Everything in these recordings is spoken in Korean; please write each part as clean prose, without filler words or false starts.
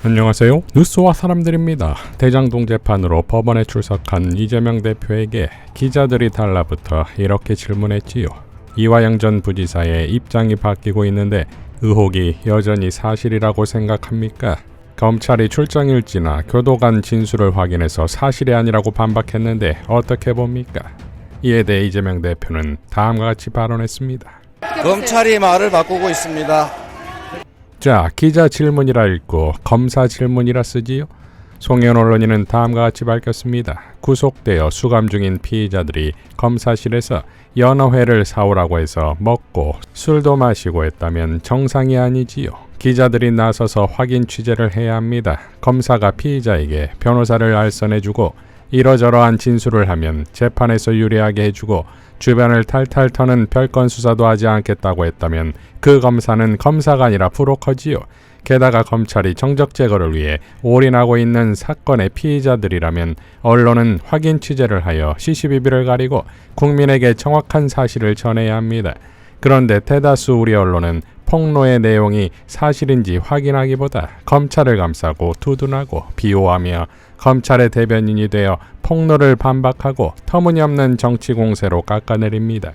안녕하세요. 뉴스와 사람들입니다. 대장동 재판으로 법원에 출석한 이재명 대표에게 기자들이 달라붙어 이렇게 질문했지요. 이화영 전 부지사의 입장이 바뀌고 있는데 의혹이 여전히 사실이라고 생각합니까? 검찰이 출정일지나 교도관 진술을 확인해서 사실이 아니라고 반박했는데 어떻게 봅니까? 이에 대해 이재명 대표는 다음과 같이 발언했습니다. 검찰이 말을 바꾸고 있습니다. 자, 기자 질문이라 읽고 검사 질문이라 쓰지요? 송현 언론인은 다음과 같이 밝혔습니다. 구속되어 수감 중인 피의자들이 검사실에서 연어회를 사오라고 해서 먹고 술도 마시고 했다면 정상이 아니지요. 기자들이 나서서 확인 취재를 해야 합니다. 검사가 피의자에게 변호사를 알선해주고 이러저러한 진술을 하면 재판에서 유리하게 해주고 주변을 탈탈 터는 별건 수사도 하지 않겠다고 했다면 그 검사는 검사가 아니라 브로커지요. 게다가 검찰이 정적 제거를 위해 올인하고 있는 사건의 피의자들이라면 언론은 확인 취재를 하여 시시비비를 가리고 국민에게 정확한 사실을 전해야 합니다. 그런데 대다수 우리 언론은 폭로의 내용이 사실인지 확인하기보다 검찰을 감싸고 두둔하고 비호하며 검찰의 대변인이 되어 폭로를 반박하고 터무니없는 정치 공세로 깎아내립니다.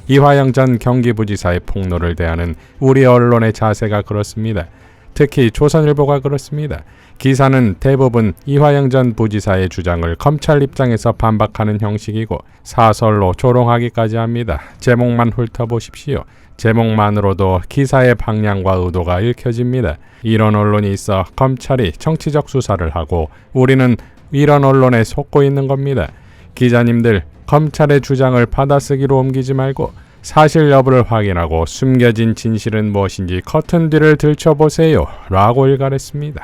이화영 전 경기부지사의 폭로를 대하는 우리 언론의 자세가 그렇습니다. 특히 조선일보가 그렇습니다. 기사는 대부분 이화영 전 부지사의 주장을 검찰 입장에서 반박하는 형식이고 사설로 조롱하기까지 합니다. 제목만 훑어보십시오. 제목만으로도 기사의 방향과 의도가 읽혀집니다. 이런 언론이 있어 검찰이 정치적 수사를 하고 우리는 이런 언론에 속고 있는 겁니다. 기자님들, 검찰의 주장을 받아쓰기로 옮기지 말고 사실 여부를 확인하고 숨겨진 진실은 무엇인지 커튼 뒤를 들춰보세요. 라고 일갈했습니다.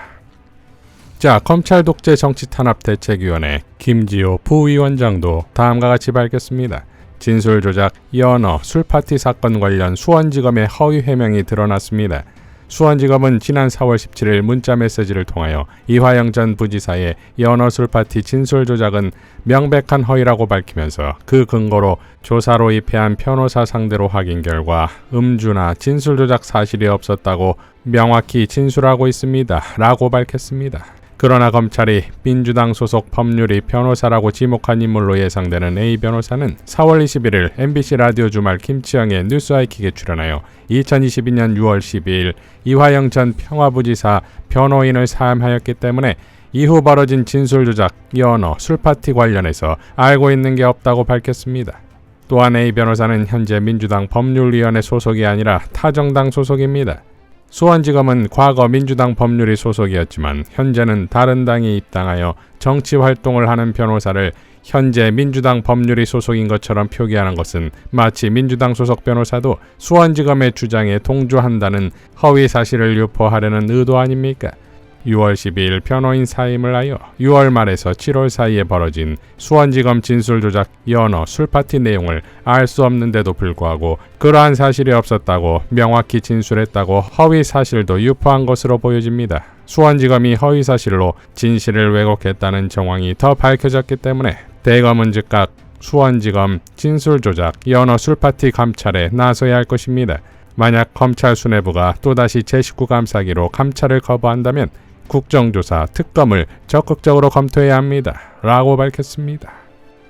자, 검찰 독재 정치탄압대책위원회 김지호 부위원장도 다음과 같이 밝혔습니다. 진술조작, 연어, 술파티 사건 관련 수원지검의 허위 해명이 드러났습니다. 수원지검은 지난 4월 17일 문자메시지를 통하여 이화영 전 부지사의 연어 술파티 진술조작은 명백한 허위라고 밝히면서 그 근거로 조사로 입회한 변호사 상대로 확인 결과 음주나 진술조작 사실이 없었다고 명확히 진술하고 있습니다. 라고 밝혔습니다. 그러나 검찰이 민주당 소속 법률위 변호사라고 지목한 인물로 예상되는 A 변호사는 4월 21일 MBC 라디오 주말 김치영의 뉴스아이킥에 출연하여 2022년 6월 12일 이화영 전 평화부지사 변호인을 사임하였기 때문에 이후 벌어진 진술조작, 연어, 술파티 관련해서 알고 있는 게 없다고 밝혔습니다. 또한 A 변호사는 현재 민주당 법률위원회 소속이 아니라 타정당 소속입니다. 수원지검은 과거 민주당 법률위 소속이었지만 현재는 다른 당이 입당하여 정치활동을 하는 변호사를 현재 민주당 법률위 소속인 것처럼 표기하는 것은 마치 민주당 소속 변호사도 수원지검의 주장에 동조한다는 허위 사실을 유포하려는 의도 아닙니까? 6월 12일 변호인 사임을 하여 6월 말에서 7월 사이에 벌어진 수원지검 진술조작 연어 술파티 내용을 알 수 없는데도 불구하고 그러한 사실이 없었다고 명확히 진술했다고 허위 사실도 유포한 것으로 보여집니다. 수원지검이 허위 사실로 진실을 왜곡했다는 정황이 더 밝혀졌기 때문에 대검은 즉각 수원지검 진술조작 연어 술파티 감찰에 나서야 할 것입니다. 만약 검찰 수뇌부가 또다시 제19 감사기로 감찰을 거부한다면 국정조사, 특검을 적극적으로 검토해야 합니다. 라고 밝혔습니다.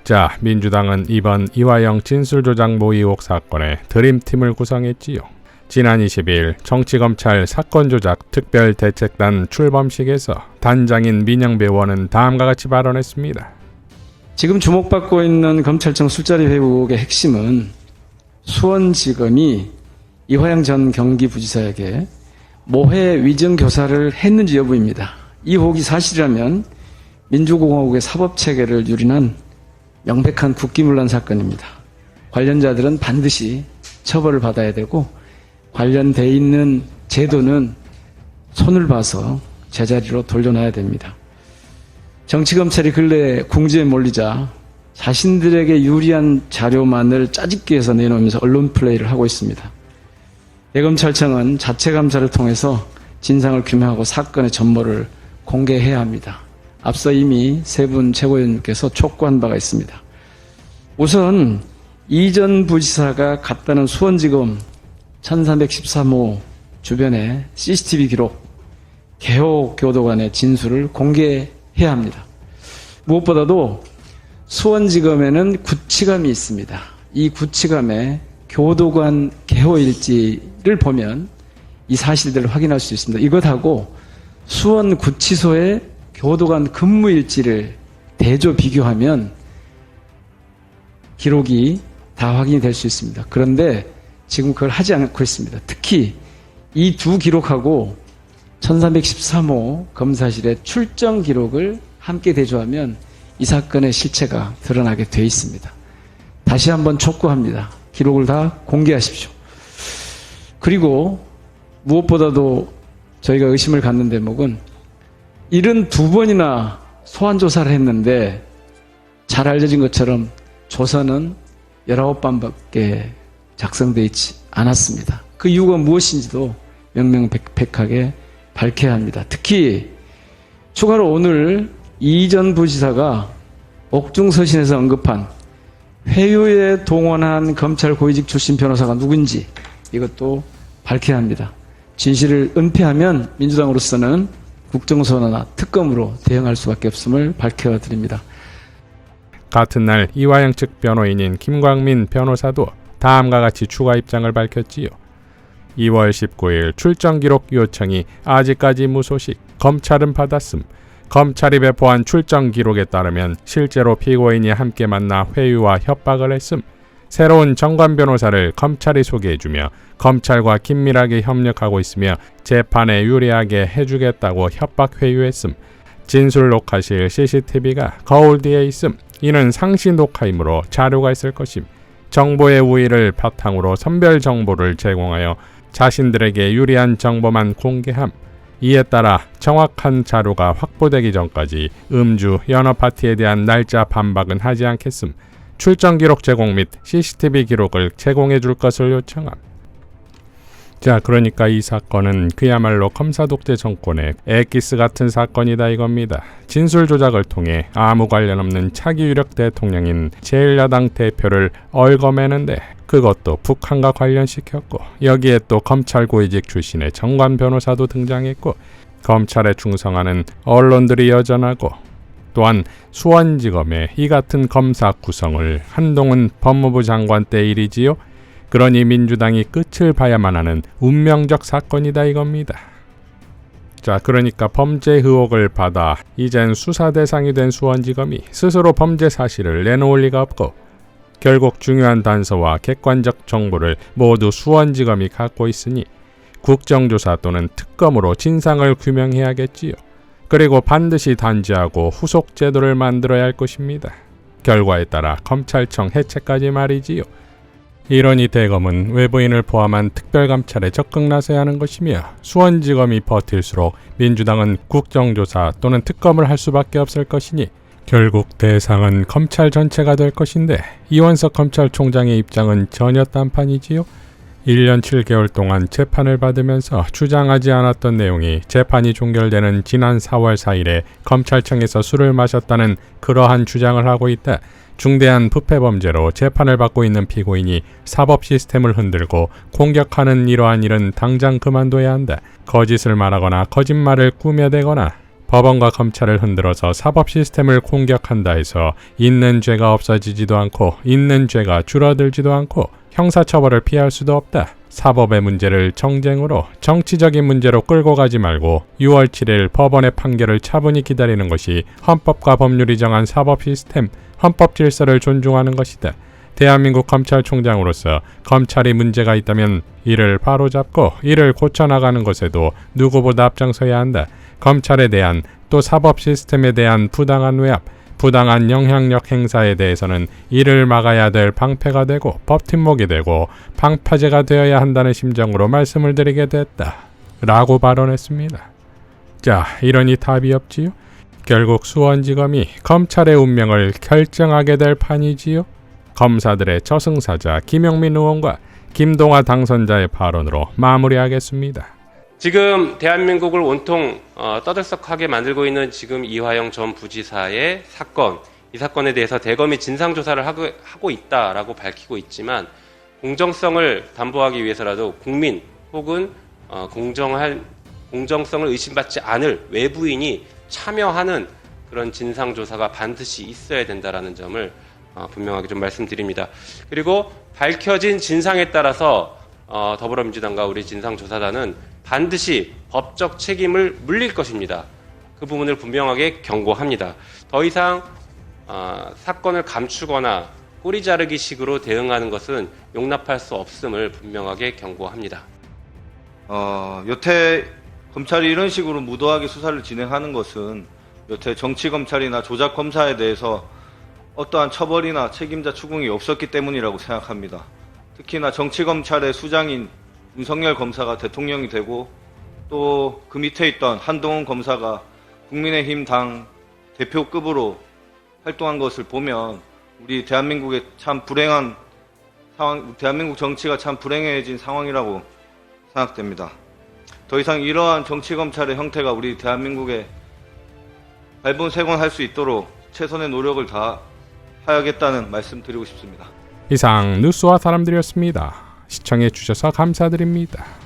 자, 민주당은 이번 이화영 진술조작 모의 의혹 사건에 드림팀을 구성했지요. 지난 20일 정치검찰 사건조작 특별대책단 출범식에서 단장인 민영배 의원은 다음과 같이 발언했습니다. 지금 주목받고 있는 검찰청 술자리 회복의 핵심은 수원지검이 이화영 전 경기부지사에게 모해 위증 교사를 했는지 여부입니다. 이 의혹이 사실이라면 민주공화국의 사법체계를 유린한 명백한 국기문란 사건입니다. 관련자들은 반드시 처벌을 받아야 되고 관련돼 있는 제도는 손을 봐서 제자리로 돌려놔야 됩니다. 정치검찰이 근래 궁지에 몰리자 자신들에게 유리한 자료만을 짜집기 위해서 내놓으면서 언론 플레이를 하고 있습니다. 대검찰청은 자체 감사를 통해서 진상을 규명하고 사건의 전모를 공개해야 합니다. 앞서 이미 세 분 최고위원님께서 촉구한 바가 있습니다. 우선 이전 부지사가 갔다는 수원지검 1313호 주변에 CCTV 기록, 개호 교도관의 진술을 공개해야 합니다. 무엇보다도 수원지검에는 구치감이 있습니다. 이 구치감에 교도관 개호 일지를 보면 이 사실들을 확인할 수 있습니다. 이것하고 수원구치소의 교도관 근무 일지를 대조 비교하면 기록이 다 확인이 될 수 있습니다. 그런데 지금 그걸 하지 않고 있습니다. 특히 이 두 기록하고 1313호 검사실의 출정 기록을 함께 대조하면 이 사건의 실체가 드러나게 돼 있습니다. 다시 한번 촉구합니다. 기록을 다 공개하십시오. 그리고 무엇보다도 저희가 의심을 갖는 대목은 72번이나 소환조사를 했는데 잘 알려진 것처럼 조서는 19번밖에 작성되어 있지 않았습니다. 그 이유가 무엇인지도 명명백백하게 밝혀야 합니다. 특히 추가로 오늘 이 전 부지사가 옥중서신에서 언급한 회유에 동원한 검찰 고위직 출신 변호사가 누군지 이것도 밝혀야 합니다. 진실을 은폐하면 민주당으로서는 국정조사나 특검으로 대응할 수밖에 없음을 밝혀드립니다. 같은 날 이화영 측 변호인인 김광민 변호사도 다음과 같이 추가 입장을 밝혔지요. 2월 19일 출정 기록 요청이 아직까지 무소식, 검찰은 받았음. 검찰이 배포한 출정 기록에 따르면 실제로 피고인이 함께 만나 회유와 협박을 했음. 새로운 정관 변호사를 검찰이 소개해주며 검찰과 긴밀하게 협력하고 있으며 재판에 유리하게 해주겠다고 협박 회유했음. 진술 녹화실 CCTV가 거울 뒤에 있음. 이는 상시 녹화이므로 자료가 있을 것임. 정보의 우위를 바탕으로 선별 정보를 제공하여 자신들에게 유리한 정보만 공개함. 이에 따라 정확한 자료가 확보되기 전까지 음주, 연어 파티에 대한 날짜 반박은 하지 않겠음. 출정 기록 제공 및 CCTV 기록을 제공해 줄 것을 요청함. 자, 그러니까 이 사건은 그야말로 검사 독재 정권의 엑기스 같은 사건이다 이겁니다. 진술 조작을 통해 아무 관련 없는 차기 유력 대통령인 제1야당 대표를 얽어매는데 그것도 북한과 관련시켰고 여기에 또 검찰 고위직 출신의 정관 변호사도 등장했고 검찰에 충성하는 언론들이 여전하고 또한 수원지검의 이 같은 검사 구성을 한동훈 법무부 장관 때 일이지요. 그러니 민주당이 끝을 봐야만 하는 운명적 사건이다 이겁니다. 자, 그러니까 범죄 의혹을 받아 이젠 수사 대상이 된 수원지검이 스스로 범죄 사실을 내놓을 리가 없고 결국 중요한 단서와 객관적 정보를 모두 수원지검이 갖고 있으니 국정조사 또는 특검으로 진상을 규명해야겠지요. 그리고 반드시 단죄하고 후속 제도를 만들어야 할 것입니다. 결과에 따라 검찰청 해체까지 말이지요. 이러니 대검은 외부인을 포함한 특별감찰에 적극 나서야 하는 것이며 수원지검이 버틸수록 민주당은 국정조사 또는 특검을 할 수밖에 없을 것이니 결국 대상은 검찰 전체가 될 것인데 이원석 검찰총장의 입장은 전혀 딴판이지요. 1년 7개월 동안 재판을 받으면서 주장하지 않았던 내용이 재판이 종결되는 지난 4월 4일에 검찰청에서 술을 마셨다는 그러한 주장을 하고 있다. 중대한 부패 범죄로 재판을 받고 있는 피고인이 사법 시스템을 흔들고 공격하는 이러한 일은 당장 그만둬야 한다. 거짓을 말하거나 거짓말을 꾸며대거나 법원과 검찰을 흔들어서 사법 시스템을 공격한다 해서 있는 죄가 없어지지도 않고 있는 죄가 줄어들지도 않고 형사처벌을 피할 수도 없다. 사법의 문제를 정쟁으로 정치적인 문제로 끌고 가지 말고 6월 7일 법원의 판결을 차분히 기다리는 것이 헌법과 법률이 정한 사법 시스템, 헌법 질서를 존중하는 것이다. 대한민국 검찰총장으로서 검찰이 문제가 있다면 이를 바로잡고 이를 고쳐나가는 것에도 누구보다 앞장서야 한다. 검찰에 대한 또 사법 시스템에 대한 부당한 외압, 부당한 영향력 행사에 대해서는 이를 막아야 될 방패가 되고 법팀목이 되고 방파제가 되어야 한다는 심정으로 말씀을 드리게 됐다. 라고 발언했습니다. 자, 이러니 답이 없지요? 결국 수원지검이 검찰의 운명을 결정하게 될 판이지요? 검사들의 저승사자 김영민 의원과 김동화 당선자의 발언으로 마무리하겠습니다. 지금 대한민국을 온통 떠들썩하게 만들고 있는 지금 이화영 전 부지사의 사건, 이 사건에 대해서 대검이 진상조사를 하고 있다라고 밝히고 있지만 공정성을 담보하기 위해서라도 국민 혹은 공정성을 의심받지 않을 외부인이 참여하는 그런 진상조사가 반드시 있어야 된다라는 점을 분명하게 좀 말씀드립니다. 그리고 밝혀진 진상에 따라서 더불어민주당과 우리 진상조사단은 반드시 법적 책임을 물릴 것입니다. 그 부분을 분명하게 경고합니다. 더 이상 사건을 감추거나 꼬리 자르기 식으로 대응하는 것은 용납할 수 없음을 분명하게 경고합니다. 여태 검찰이 이런 식으로 무도하게 수사를 진행하는 것은 여태 정치검찰이나 조작검사에 대해서 어떠한 처벌이나 책임자 추궁이 없었기 때문이라고 생각합니다. 특히나 정치검찰의 수장인 윤석열 검사가 대통령이 되고 또 그 밑에 있던 한동훈 검사가 국민의힘 당 대표급으로 활동한 것을 보면 우리 대한민국의 참 불행한 상황, 대한민국 정치가 참 불행해진 상황이라고 생각됩니다. 더 이상 이러한 정치검찰의 형태가 우리 대한민국에 발본색원할 수 있도록 최선의 노력을 다하야겠다는 말씀 드리고 싶습니다. 이상 뉴스와 사람들이었습니다. 시청해 주셔서 감사드립니다.